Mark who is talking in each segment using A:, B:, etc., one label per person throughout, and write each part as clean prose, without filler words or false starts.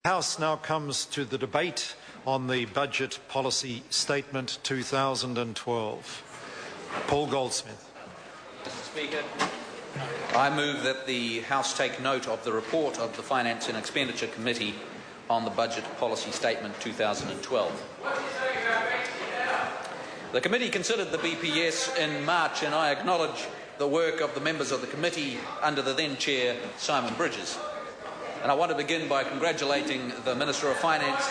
A: The House now comes to the debate on the Budget Policy Statement 2012. Paul Goldsmith.
B: Mr. Speaker, I move that the House take note of the report of the Finance and Expenditure Committee on the Budget Policy Statement 2012. The committee considered the BPS in March, and I acknowledge the work of the members of the committee under the then Chair, Simon Bridges. And I want to begin by congratulating the Minister of Finance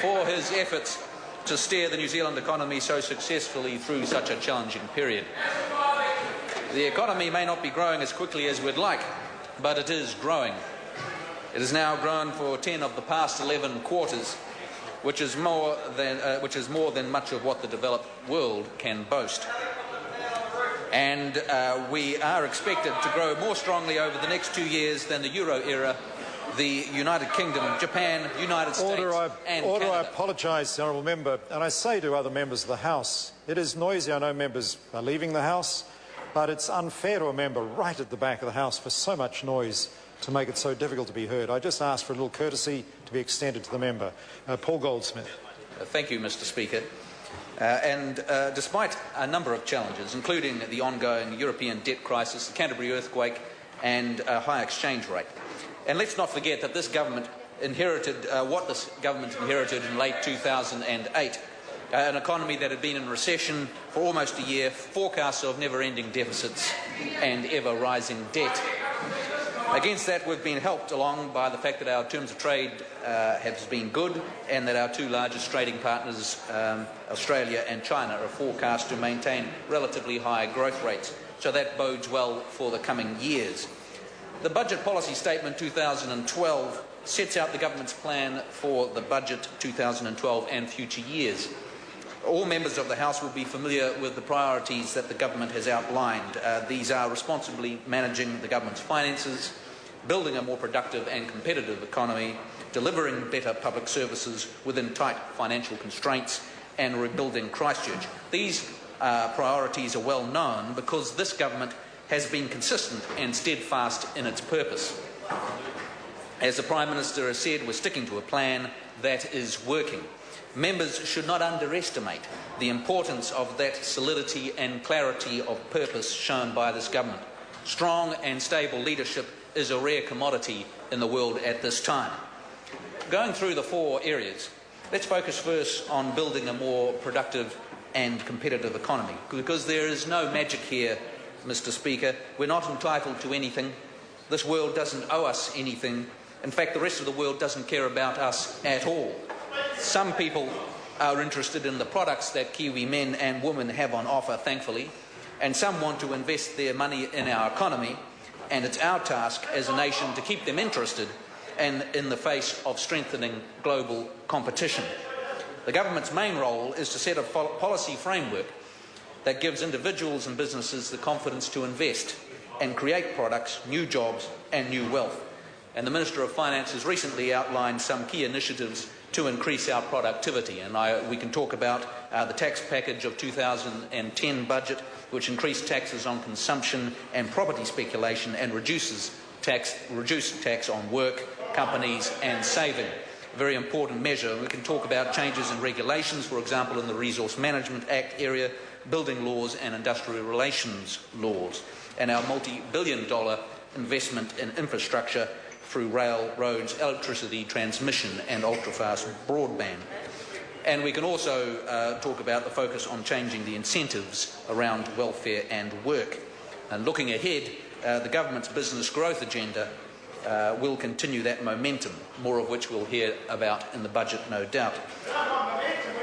B: for his efforts to steer the New Zealand economy so successfully through such a challenging period. The economy may not be growing as quickly as we'd like, but it is growing. It has now grown for 10 of the past 11 quarters, which is more than much of what the developed world can boast. And we are expected to grow more strongly over the next 2 years than the Euro era, the United Kingdom, Japan, United States and Canada.
A: I apologise, Honourable Member, and I say to other members of the House, it is noisy. I know members are leaving the House, but it's unfair to a member right at the back of the House for so much noise to make it so difficult to be heard. I just ask for a little courtesy to be extended to the member. Paul Goldsmith.
B: Thank you, Mr. Speaker. Despite a number of challenges, including the ongoing European debt crisis, the Canterbury earthquake and a high exchange rate, and let's not forget that this government inherited what this government inherited in late 2008, an economy that had been in recession for almost a year, forecasts of never-ending deficits and ever-rising debt. Against that, we've been helped along by the fact that our terms of trade has been good, and that our two largest trading partners, Australia and China, are forecast to maintain relatively high growth rates. So that bodes well for the coming years. The Budget Policy Statement 2012 sets out the government's plan for the budget 2012 and future years. All members of the House will be familiar with the priorities that the government has outlined. These are responsibly managing the government's finances, building a more productive and competitive economy, delivering better public services within tight financial constraints, and rebuilding Christchurch. These priorities are well known because this government has been consistent and steadfast in its purpose. As the Prime Minister has said, we're sticking to a plan that is working. Members should not underestimate the importance of that solidity and clarity of purpose shown by this government. Strong and stable leadership is a rare commodity in the world at this time. Going through the four areas, let's focus first on building a more productive and competitive economy, because there is no magic here, Mr. Speaker. We're not entitled to anything. This world doesn't owe us anything. In fact, the rest of the world doesn't care about us at all. Some people are interested in the products that Kiwi men and women have on offer, thankfully, and some want to invest their money in our economy, and it's our task as a nation to keep them interested and in the face of strengthening global competition. The government's main role is to set a policy framework that gives individuals and businesses the confidence to invest and create products, new jobs and new wealth. And the Minister of Finance has recently outlined some key initiatives to increase our productivity. And we can talk about the tax package of 2010 budget, which increased taxes on consumption and property speculation and reduced tax on work, companies and saving. A very important measure. We can talk about changes in regulations, for example, in the Resource Management Act area, building laws and industrial relations laws, and our multi-billion-dollar investment in infrastructure through rail, roads, electricity transmission and ultra-fast broadband. And we can also talk about the focus on changing the incentives around welfare and work. And looking ahead, the government's business growth agenda will continue that momentum, more of which we'll hear about in the budget, no doubt.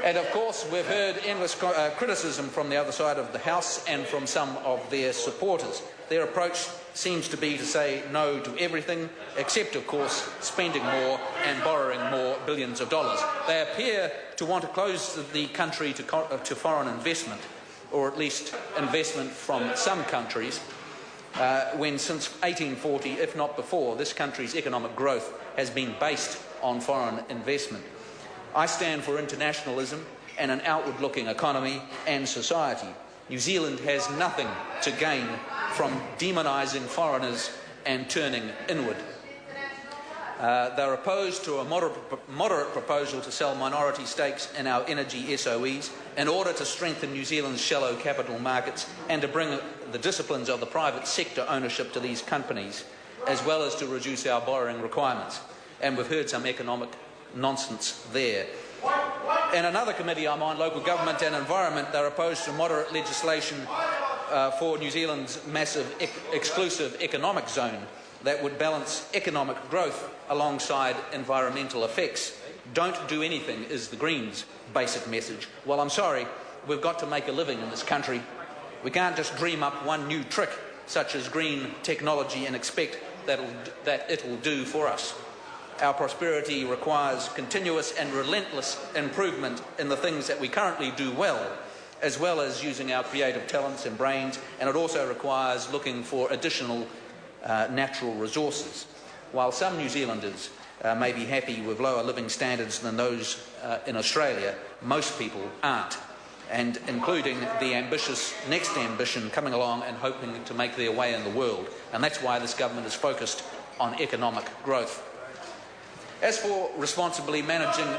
B: And of course, we've heard endless criticism from the other side of the House and from some of their supporters. Their approach seems to be to say no to everything, except, of course, spending more and borrowing more billions of dollars. They appear to want to close the country to foreign investment, or at least investment from some countries, when since 1840, if not before, this country's economic growth has been based on foreign investment. I stand for internationalism and an outward-looking economy and society. New Zealand has nothing to gain from demonising foreigners and turning inward. They're opposed to a moderate proposal to sell minority stakes in our energy SOEs in order to strengthen New Zealand's shallow capital markets and to bring the disciplines of the private sector ownership to these companies, as well as to reduce our borrowing requirements. And we've heard some economic nonsense there. In another committee I'm on, Local Government and Environment, they're opposed to moderate legislation for New Zealand's massive exclusive economic zone that would balance economic growth alongside environmental effects. Don't do anything is the Greens' basic message. Well, I'm sorry, we've got to make a living in this country. We can't just dream up one new trick, such as green technology, and expect that it will do for us. Our prosperity requires continuous and relentless improvement in the things that we currently do well as using our creative talents and brains, and it also requires looking for additional natural resources. While some New Zealanders may be happy with lower living standards than those in Australia, most people aren't, and including the ambitious next ambition coming along and hoping to make their way in the world. And that's why this government is focused on economic growth. As for responsibly managing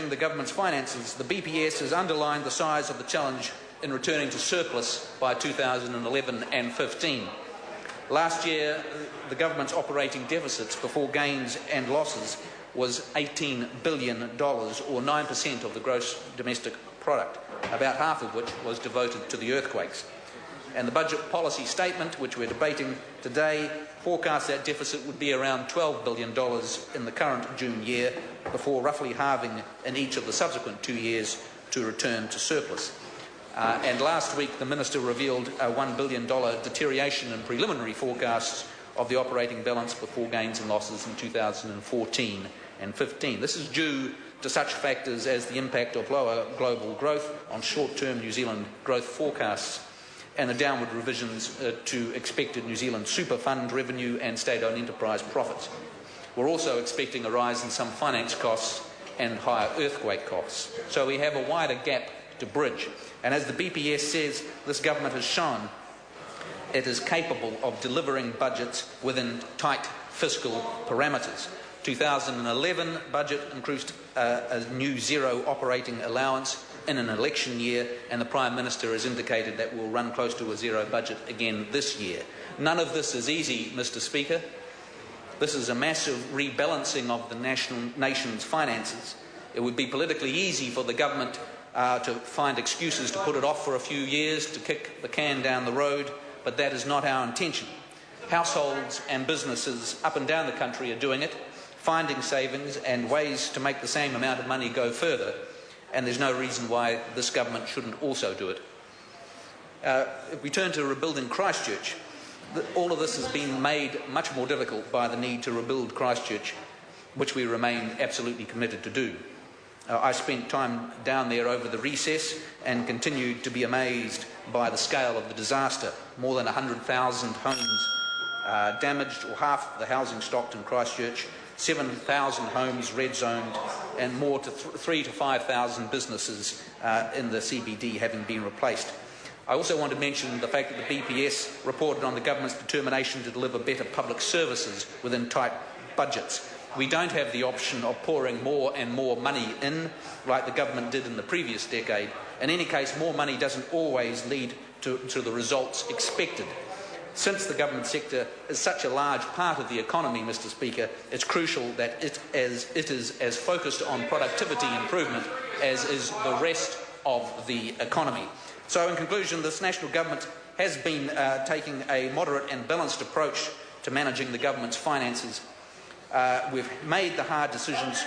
B: the government's finances, the BPS has underlined the size of the challenge in returning to surplus by 2011 and 15. Last year, the government's operating deficits before gains and losses was $18 billion, or 9% of the gross domestic product, about half of which was devoted to the earthquakes. And the budget policy statement, which we're debating today, forecasts that deficit would be around $12 billion in the current June year, before roughly halving in each of the subsequent 2 years to return to surplus. And last week, the Minister revealed a $1 billion deterioration in preliminary forecasts of the operating balance before gains and losses in 2014 and 15. This is due to such factors as the impact of lower global growth on short-term New Zealand growth forecasts and the downward revisions to expected New Zealand super fund revenue and state-owned enterprise profits. We're also expecting a rise in some finance costs and higher earthquake costs. So we have a wider gap to bridge. And as the BPS says, this government has shown it is capable of delivering budgets within tight fiscal parameters. 2011 budget increased a new zero operating allowance in an election year, and the Prime Minister has indicated that we'll run close to a zero budget again this year. None of this is easy, Mr. Speaker. This is a massive rebalancing of the nation's finances. It would be politically easy for the government to find excuses to put it off for a few years, to kick the can down the road, but that is not our intention. Households and businesses up and down the country are doing it, finding savings and ways to make the same amount of money go further, and there's no reason why this government shouldn't also do it. If we turn to rebuilding Christchurch, all of this has been made much more difficult by the need to rebuild Christchurch, which we remain absolutely committed to do. I spent time down there over the recess and continued to be amazed by the scale of the disaster. More than 100,000 homes damaged, or half the housing stock in Christchurch, 7,000 homes red zoned, and more to 3,000 to 5,000 businesses in the CBD having been replaced. I also want to mention the fact that the BPS reported on the government's determination to deliver better public services within tight budgets. We don't have the option of pouring more and more money in, like the government did in the previous decade. In any case, more money doesn't always lead to the results expected. Since the government sector is such a large part of the economy, Mr. Speaker, it's crucial that it is as focused on productivity improvement as is the rest of the economy. So in conclusion, this national government has been taking a moderate and balanced approach to managing the government's finances. We've made the hard decisions.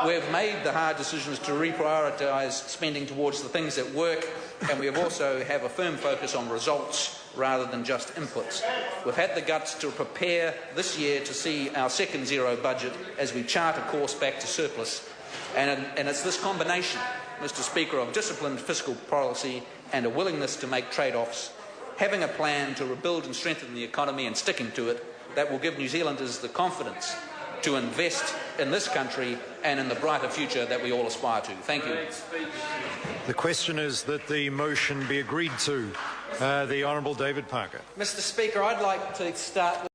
B: We've made the hard decisions to reprioritise spending towards the things that work, and we also have a firm focus on results rather than just inputs. We've had the guts to prepare this year to see our second zero budget as we chart a course back to surplus. And it's this combination, Mr. Speaker, of disciplined fiscal policy and a willingness to make trade-offs, having a plan to rebuild and strengthen the economy and sticking to it, that will give New Zealanders the confidence to invest in this country and in the brighter future that we all aspire to. Thank you.
A: The question is that the motion be agreed to. The Honourable David Parker.
C: Mr. Speaker, I'd like to start with